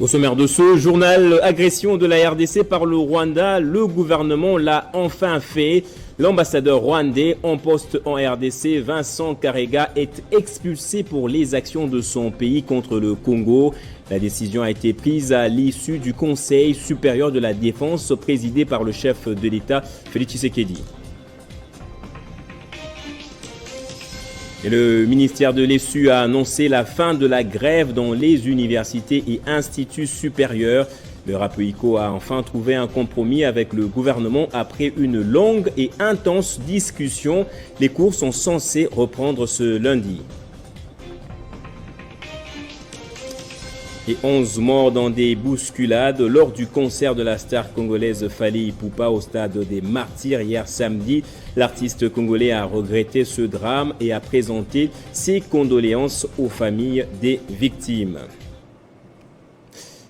Au sommaire de ce journal, agression de la RDC par le Rwanda, le gouvernement l'a enfin fait. L'ambassadeur rwandais en poste en RDC, Vincent Karega, est expulsé pour les actions de son pays contre le Congo. La décision a été prise à l'issue du Conseil supérieur de la défense présidé par le chef de l'État, Félix Tshisekedi. Et le ministère de l'ESU a annoncé la fin de la grève dans les universités et instituts supérieurs. Le RAPEICO a enfin trouvé un compromis avec le gouvernement après une longue et intense discussion. Les cours sont censés reprendre ce lundi. Et 11 morts dans des bousculades lors du concert de la star congolaise Fally Ipupa au stade des Martyrs hier samedi. L'artiste congolais a regretté ce drame et a présenté ses condoléances aux familles des victimes.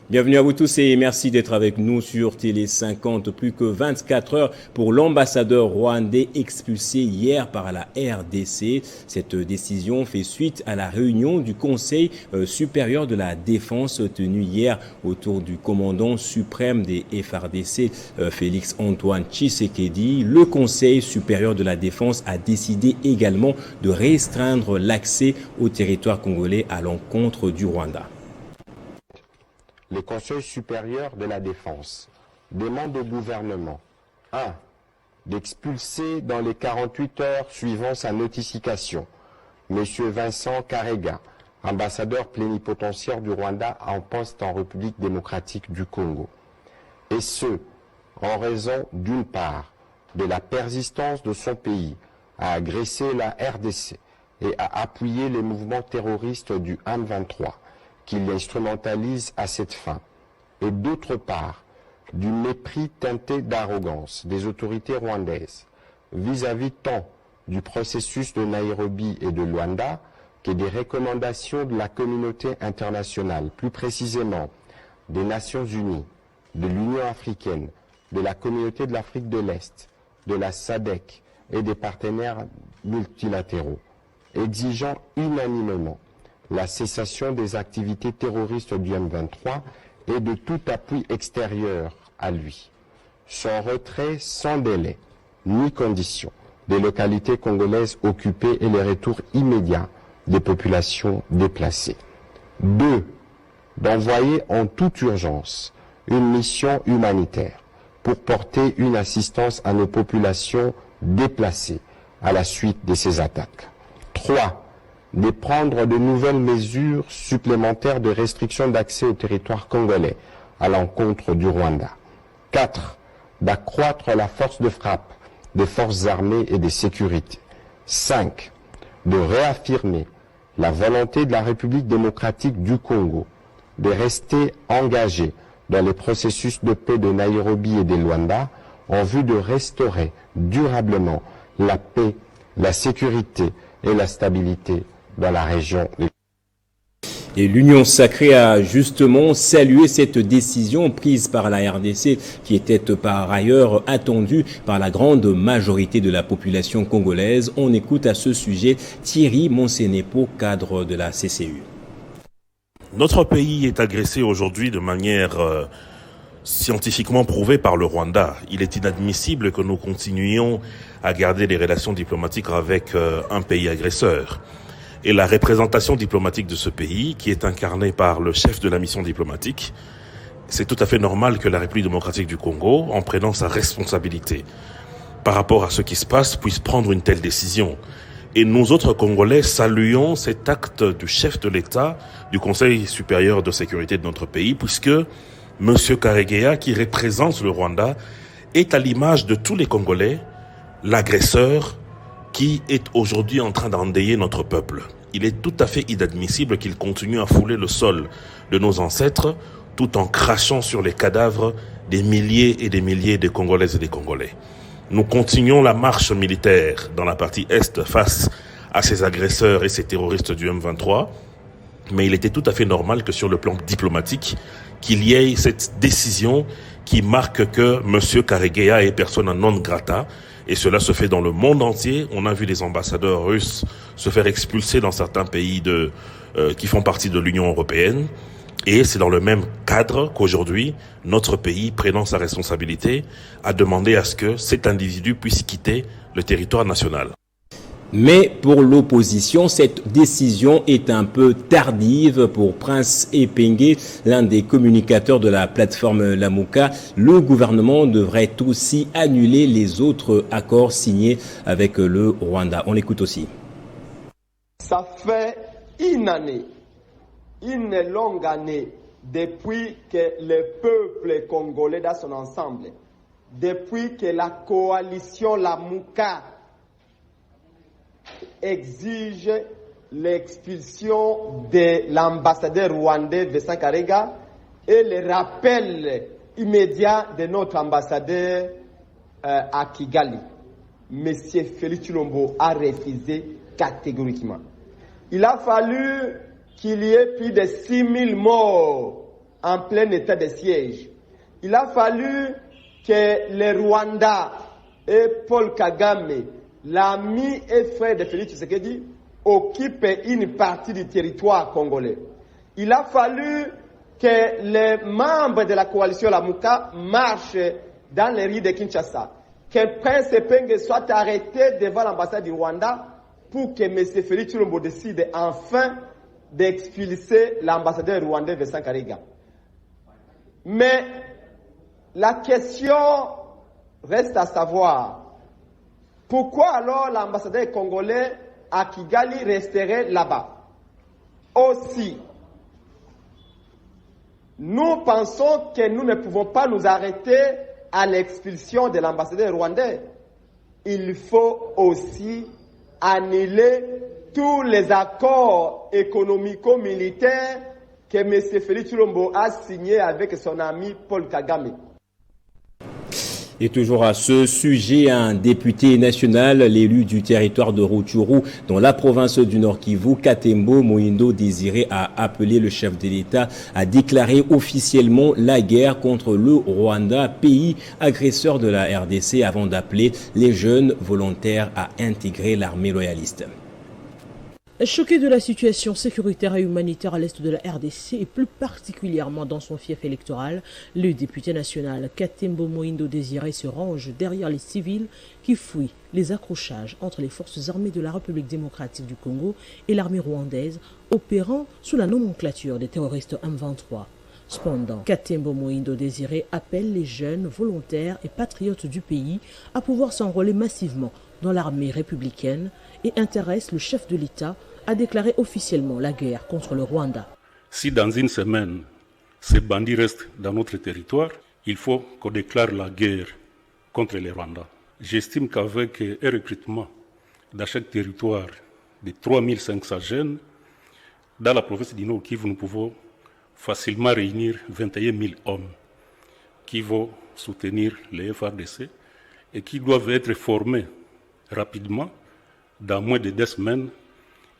Bienvenue à vous tous et merci d'être avec nous sur Télé 50. Plus que 24 heures pour l'ambassadeur rwandais expulsé hier par la RDC. Cette décision fait suite à la réunion du Conseil supérieur de la défense tenue hier autour du commandant suprême des FARDC, Félix Antoine Tshisekedi. Le Conseil supérieur de la défense a décidé également de restreindre l'accès au territoire congolais à l'encontre du Rwanda. Le Conseil supérieur de la défense demande au gouvernement 1. D'expulser dans les 48 heures suivant sa notification M. Vincent Karega, ambassadeur plénipotentiaire du Rwanda en poste en République démocratique du Congo. Et ce, en raison d'une part de la persistance de son pays à agresser la RDC et à appuyer les mouvements terroristes du M23, qu'il instrumentalise à cette fin, et d'autre part, du mépris teinté d'arrogance des autorités rwandaises vis-à-vis tant du processus de Nairobi et de Luanda que des recommandations de la communauté internationale, plus précisément des Nations Unies, de l'Union africaine, de la communauté de l'Afrique de l'Est, de la SADC et des partenaires multilatéraux, exigeant unanimement la cessation des activités terroristes du M23 et de tout appui extérieur à lui. Son retrait sans délai ni condition des localités congolaises occupées et le retour immédiat des populations déplacées. 2. D'envoyer en toute urgence une mission humanitaire pour porter une assistance à nos populations déplacées à la suite de ces attaques. 3. De prendre de nouvelles mesures supplémentaires de restriction d'accès au territoire congolais à l'encontre du Rwanda. 4. D'accroître la force de frappe des forces armées et de sécurité. 5. De réaffirmer la volonté de la République démocratique du Congo de rester engagée dans les processus de paix de Nairobi et de Luanda en vue de restaurer durablement la paix, la sécurité et la stabilité dans la région. Et l'Union sacrée a justement salué cette décision prise par la RDC qui était par ailleurs attendue par la grande majorité de la population congolaise. On écoute à ce sujet Thierry Monsenepo, cadre de la CCU. Notre pays est agressé aujourd'hui de manière scientifiquement prouvée par le Rwanda. Il est inadmissible que nous continuions à garder des relations diplomatiques avec un pays agresseur. Et la représentation diplomatique de ce pays, qui est incarnée par le chef de la mission diplomatique, c'est tout à fait normal que la République démocratique du Congo, en prenant sa responsabilité par rapport à ce qui se passe, puisse prendre une telle décision. Et nous autres Congolais saluons cet acte du chef de l'État, du Conseil supérieur de sécurité de notre pays, puisque M. Karegeya, qui représente le Rwanda, est à l'image de tous les Congolais, l'agresseur qui est aujourd'hui en train d'endeuiller notre peuple. Il est tout à fait inadmissible qu'il continue à fouler le sol de nos ancêtres tout en crachant sur les cadavres des milliers et des milliers de Congolaises et des Congolais. Nous continuons la marche militaire dans la partie Est face à ces agresseurs et ces terroristes du M23, mais il était tout à fait normal que sur le plan diplomatique, qu'il y ait cette décision qui marque que M. Karegeya est persona non grata. Et cela se fait dans le monde entier. On a vu les ambassadeurs russes se faire expulser dans certains pays qui font partie de l'Union européenne. Et c'est dans le même cadre qu'aujourd'hui, notre pays, prenant sa responsabilité, a demandé à ce que cet individu puisse quitter le territoire national. Mais pour l'opposition, cette décision est un peu tardive pour Prince Epengue, l'un des communicateurs de la plateforme Lamuka. Le gouvernement devrait aussi annuler les autres accords signés avec le Rwanda. On l'écoute aussi. Ça fait une année, une longue année, depuis que le peuple congolais dans son ensemble, depuis que la coalition Lamuka exige l'expulsion de l'ambassadeur rwandais Vincent Karega et le rappel immédiat de notre ambassadeur à Kigali. Monsieur Félix Tshilombo a refusé catégoriquement. Il a fallu qu'il y ait plus de 6000 morts en plein état de siège. Il a fallu que le Rwanda et Paul Kagame, l'ami et frère de Félix Tshisekedi, occupent une partie du territoire congolais. Il a fallu que les membres de la coalition Lamuka marchent dans les rues de Kinshasa, que Prince Epengue soit arrêté devant l'ambassade du Rwanda pour que M. Félix Tshilombo décide enfin d'expulser l'ambassadeur rwandais Vincent Karega. Mais la question reste à savoir, pourquoi alors l'ambassadeur congolais à Kigali resterait là-bas? Aussi, nous pensons que nous ne pouvons pas nous arrêter à l'expulsion de l'ambassadeur rwandais. Il faut aussi annuler tous les accords économico-militaires que M. Félix Tshilombo a signés avec son ami Paul Kagame. Et toujours à ce sujet, un député national, l'élu du territoire de Rutshuru, dans la province du Nord Kivu, Katembo Moïndo Désiré, a appelé le chef de l'État à déclarer officiellement la guerre contre le Rwanda, pays agresseur de la RDC, avant d'appeler les jeunes volontaires à intégrer l'armée loyaliste. Choqué de la situation sécuritaire et humanitaire à l'est de la RDC et plus particulièrement dans son fief électoral, le député national Katembo Moïndo Désiré se range derrière les civils qui fuient les accrochages entre les forces armées de la République démocratique du Congo et l'armée rwandaise opérant sous la nomenclature des terroristes M23. Cependant, Katembo Moïndo Désiré appelle les jeunes volontaires et patriotes du pays à pouvoir s'enrôler massivement dans l'armée républicaine et intéresse le chef de l'État a déclaré officiellement la guerre contre le Rwanda. Si dans une semaine, ces bandits restent dans notre territoire, il faut qu'on déclare la guerre contre les Rwandais. J'estime qu'avec un recrutement dans chaque territoire de 3500 jeunes, dans la province du Nord Kivu, nous pouvons facilement réunir 21 000 hommes qui vont soutenir les FARDC et qui doivent être formés rapidement, dans moins de 2 semaines,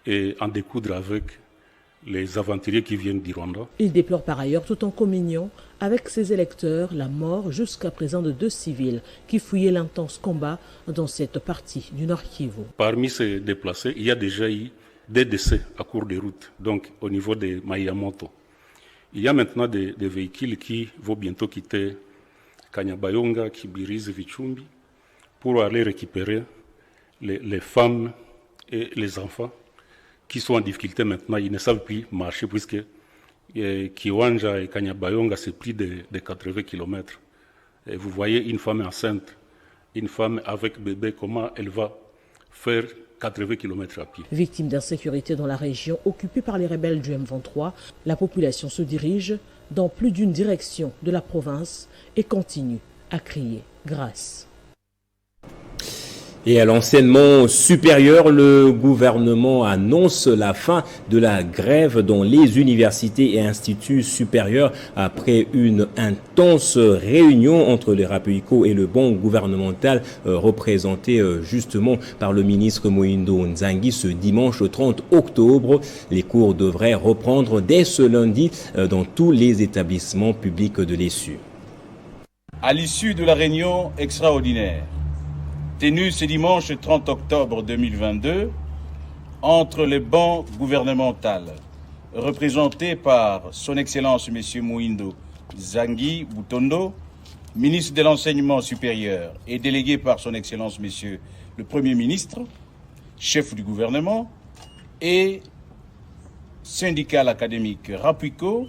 et en découdre avec les aventuriers qui viennent du Rwanda. Il déplore par ailleurs, tout en communion avec ses électeurs, la mort jusqu'à présent de 2 civils qui fouillaient l'intense combat dans cette partie du Nord Kivu. Parmi ces déplacés, il y a déjà eu des décès à cours de route, donc au niveau de Mayamoto. Il y a maintenant des véhicules qui vont bientôt quitter Kanyabayonga, Kibirizi, Vichumbi, pour aller récupérer les femmes et les enfants qui sont en difficulté maintenant. Ils ne savent plus marcher puisque Kiwanja et Kanyabayonga, c'est plus de 80 km. Et vous voyez une femme enceinte, une femme avec bébé, comment elle va faire 80 km à pied. Victime d'insécurité dans la région occupée par les rebelles du M23, la population se dirige dans plus d'une direction de la province et continue à crier grâce. Et à l'enseignement supérieur, le gouvernement annonce la fin de la grève dans les universités et instituts supérieurs après une intense réunion entre les Rapuiko et le banc gouvernemental représenté justement par le ministre Moïndo Nzangi ce dimanche 30 octobre. Les cours devraient reprendre dès ce lundi dans tous les établissements publics de l'ESU. À l'issue de la réunion extraordinaire tenue ce dimanche 30 octobre 2022 entre les bancs gouvernementales représenté par son Excellence M. Mohindo Zangui Boutondo, ministre de l'Enseignement supérieur et délégué par son Excellence M. le Premier ministre, chef du gouvernement, et syndical académique Rapuico,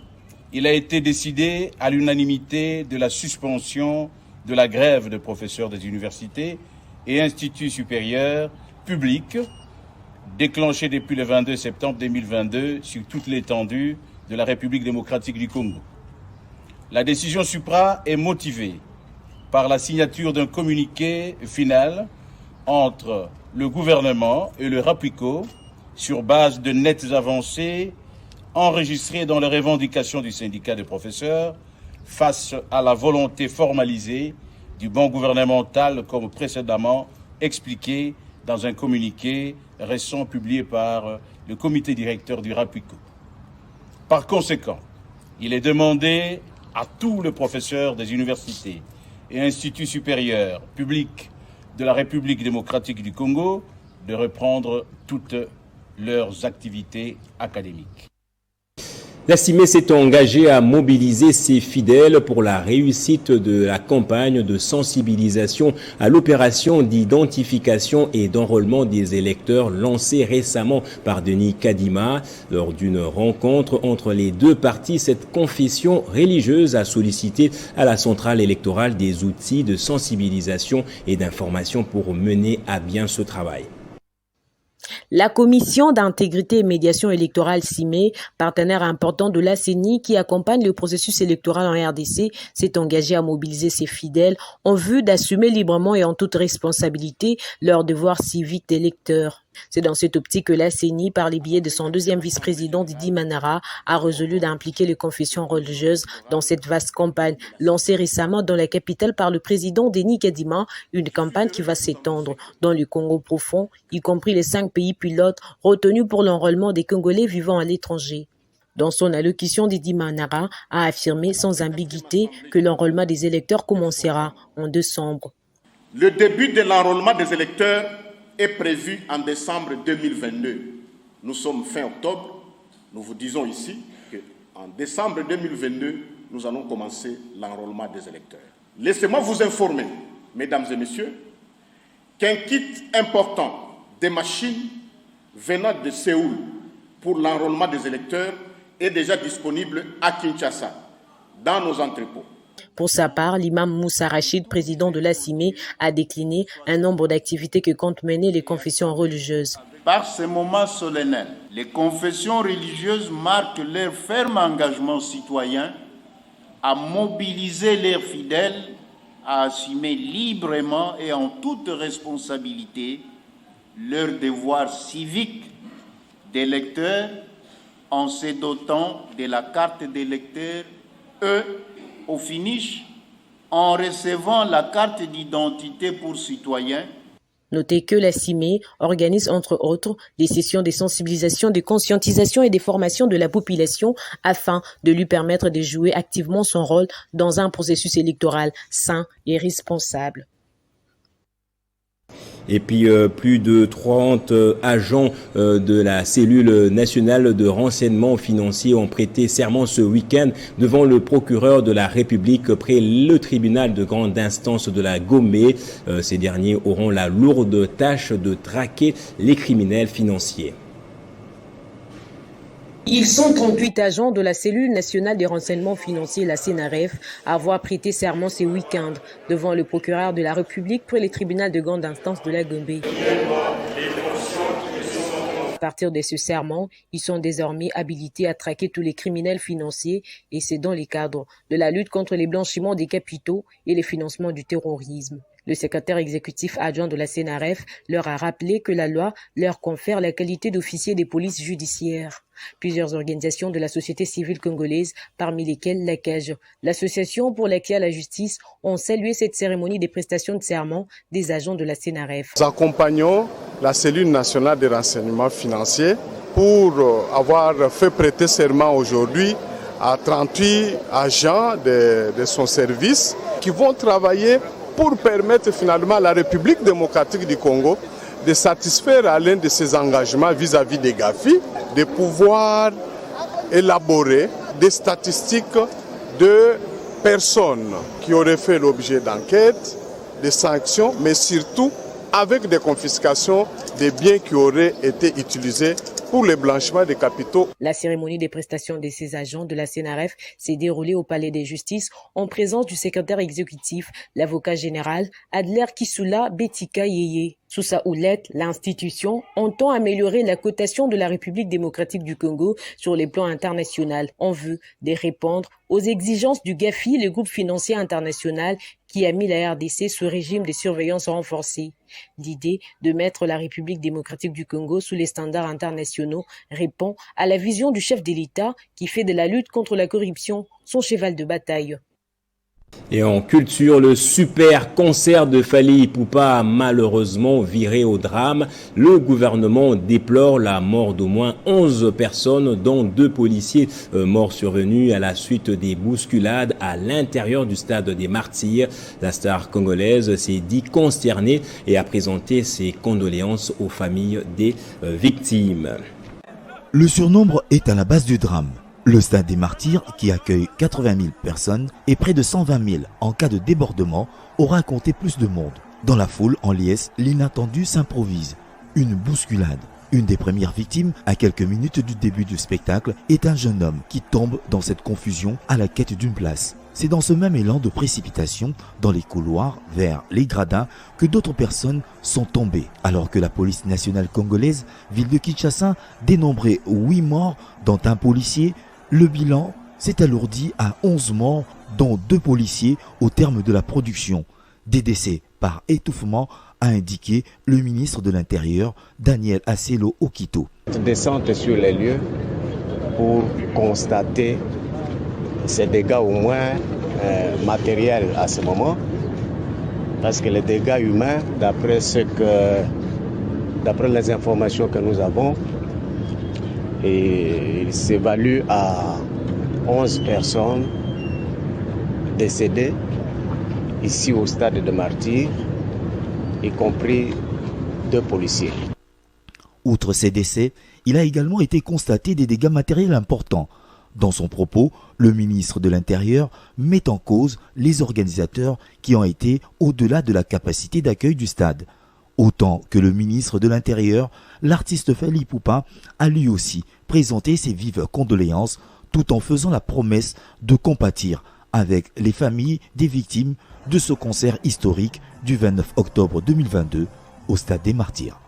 il a été décidé à l'unanimité de la suspension de la grève de professeurs des universités et instituts supérieurs publics déclenchée depuis le 22 septembre 2022 sur toute l'étendue de la République démocratique du Congo. La décision supra est motivée par la signature d'un communiqué final entre le gouvernement et le Rapuico sur base de nettes avancées enregistrées dans les revendications du syndicat des professeurs face à la volonté formalisée du banc gouvernemental comme précédemment expliqué dans un communiqué récent publié par le comité directeur du Rapuico. Par conséquent, il est demandé à tous les professeurs des universités et instituts supérieurs publics de la République démocratique du Congo de reprendre toutes leurs activités académiques. La CIME s'est engagée à mobiliser ses fidèles pour la réussite de la campagne de sensibilisation à l'opération d'identification et d'enrôlement des électeurs lancée récemment par Denis Kadima. Lors d'une rencontre entre les deux partis, cette confession religieuse a sollicité à la centrale électorale des outils de sensibilisation et d'information pour mener à bien ce travail. La Commission d'intégrité et médiation électorale CIME, partenaire important de la CENI qui accompagne le processus électoral en RDC, s'est engagée à mobiliser ses fidèles en vue d'assumer librement et en toute responsabilité leur devoir civique d'électeurs. C'est dans cette optique que la CENI, par les biais de son deuxième vice-président Didi Manara, a résolu d'impliquer les confessions religieuses dans cette vaste campagne lancée récemment dans la capitale par le président Denis Kadima, une campagne qui va s'étendre dans le Congo profond, y compris les 5 pays pilotes retenus pour l'enrôlement des Congolais vivant à l'étranger. Dans son allocution, Didi Manara a affirmé sans ambiguïté que l'enrôlement des électeurs commencera en décembre. Le début de l'enrôlement des électeurs est prévu en décembre 2022. Nous sommes fin octobre. Nous vous disons ici qu'en décembre 2022, nous allons commencer l'enrôlement des électeurs. Laissez-moi vous informer, mesdames et messieurs, qu'un kit important des machines venant de Séoul pour l'enrôlement des électeurs est déjà disponible à Kinshasa, dans nos entrepôts. Pour sa part, l'imam Moussa Rachid, président de la CIME, a décliné un nombre d'activités que comptent mener les confessions religieuses. Par ce moment solennel, les confessions religieuses marquent leur ferme engagement citoyen à mobiliser leurs fidèles, à assumer librement et en toute responsabilité leur devoir civique d'électeurs en se dotant de la carte d'électeur, au finish, en recevant la carte d'identité pour citoyens. Notez que la CIME organise entre autres des sessions de sensibilisation, de conscientisation et de formation de la population afin de lui permettre de jouer activement son rôle dans un processus électoral sain et responsable. Et puis plus de 30 agents de la cellule nationale de renseignement financier ont prêté serment ce week-end devant le procureur de la République près le tribunal de grande instance de la Gombe. Ces derniers auront la lourde tâche de traquer les criminels financiers. Ils sont 38 agents de la cellule nationale des renseignements financiers, la CNRF, à avoir prêté serment ce week-end devant le procureur de la République près le tribunal de grande instance de la Gombe. À partir de ce serment, ils sont désormais habilités à traquer tous les criminels financiers et c'est dans le cadre de la lutte contre les blanchiments des capitaux et le financement du terrorisme. Le secrétaire exécutif adjoint de la CNRF leur a rappelé que la loi leur confère la qualité d'officier des polices judiciaires. Plusieurs organisations de la société civile congolaise, parmi lesquelles la CAGE, l'association pour l'accès à la justice, ont salué cette cérémonie des prestations de serment des agents de la CNRF. Nous accompagnons la cellule nationale des renseignements financiers pour avoir fait prêter serment aujourd'hui à 38 agents de son service qui vont travailler pour permettre finalement à la République démocratique du Congo de satisfaire à l'un de ses engagements vis-à-vis des GAFI, de pouvoir élaborer des statistiques de personnes qui auraient fait l'objet d'enquêtes, de sanctions, mais surtout avec des confiscations des biens qui auraient été utilisés pour le blanchiment des capitaux. La cérémonie des prestations de ces agents de la CNRF s'est déroulée au Palais des Justices en présence du secrétaire exécutif, l'avocat général Adler Kisula Betika Yeye. Sous sa houlette, l'institution entend améliorer la cotation de la République démocratique du Congo sur les plans internationaux en vue de répondre aux exigences du GAFI, le groupe financier international qui a mis la RDC sous régime de surveillance renforcée. L'idée de mettre la République démocratique du Congo sous les standards internationaux répond à la vision du chef de l'État qui fait de la lutte contre la corruption son cheval de bataille. Et en culture, le super concert de Fally Ipupa a malheureusement viré au drame. Le gouvernement déplore la mort d'au moins 11 personnes, dont 2 policiers morts survenus à la suite des bousculades à l'intérieur du stade des Martyrs. La star congolaise s'est dit consternée et a présenté ses condoléances aux familles des victimes. Le surnombre est à la base du drame. Le stade des Martyrs, qui accueille 80 000 personnes et près de 120 000 en cas de débordement, aura compté plus de monde. Dans la foule, en liesse, l'inattendu s'improvise. Une bousculade. Une des premières victimes, à quelques minutes du début du spectacle, est un jeune homme qui tombe dans cette confusion à la quête d'une place. C'est dans ce même élan de précipitation, dans les couloirs, vers les gradins, que d'autres personnes sont tombées. Alors que la police nationale congolaise, ville de Kinshasa, dénombrait 8 morts, dont un policier, le bilan s'est alourdi à 11 morts, dont 2 policiers au terme de la production. Des décès par étouffement, a indiqué le ministre de l'Intérieur, Daniel Asselo Okito. Descente sur les lieux pour constater ces dégâts au moins matériels à ce moment, parce que les dégâts humains, d'après les informations que nous avons, il s'évalue à 11 personnes décédées ici au stade de Martyrs, y compris 2 policiers. Outre ces décès, il a également été constaté des dégâts matériels importants. Dans son propos, le ministre de l'Intérieur met en cause les organisateurs qui ont été au-delà de la capacité d'accueil du stade. Autant que le ministre de l'Intérieur, l'artiste Fally Ipupa a lui aussi présenté ses vives condoléances tout en faisant la promesse de compatir avec les familles des victimes de ce concert historique du 29 octobre 2022 au stade des Martyrs.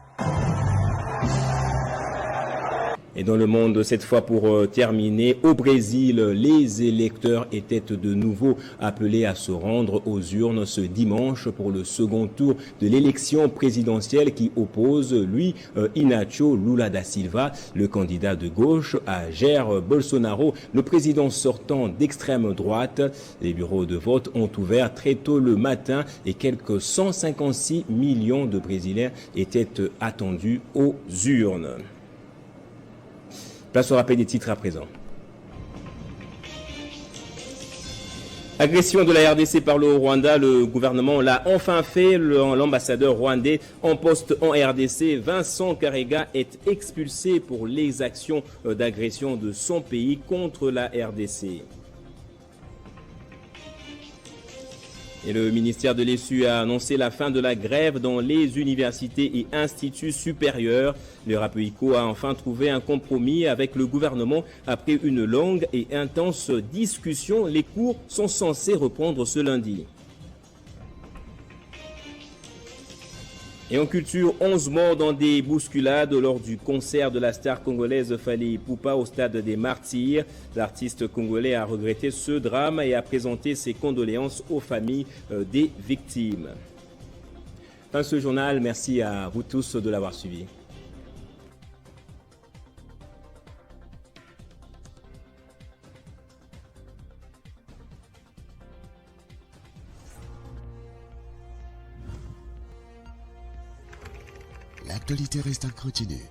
Et dans le monde, cette fois pour terminer, au Brésil, les électeurs étaient de nouveau appelés à se rendre aux urnes ce dimanche pour le second tour de l'élection présidentielle qui oppose, lui, Inácio Lula da Silva, le candidat de gauche, à Jair Bolsonaro, le président sortant d'extrême droite. Les bureaux de vote ont ouvert très tôt le matin et quelques 156 millions de Brésiliens étaient attendus aux urnes. Place au rappel des titres à présent. Agression de la RDC par le Rwanda, le gouvernement l'a enfin fait. L'ambassadeur rwandais en poste en RDC, Vincent Karega, est expulsé pour les actions d'agression de son pays contre la RDC. Et le ministère de l'ESU a annoncé la fin de la grève dans les universités et instituts supérieurs. Le RAPEICO a enfin trouvé un compromis avec le gouvernement après une longue et intense discussion. Les cours sont censés reprendre ce lundi. Et en culture, 11 morts dans des bousculades lors du concert de la star congolaise Fally Ipupa au stade des Martyrs. L'artiste congolais a regretté ce drame et a présenté ses condoléances aux familles des victimes. Fin de ce journal, merci à vous tous de l'avoir suivi. L'actualité reste à continuer.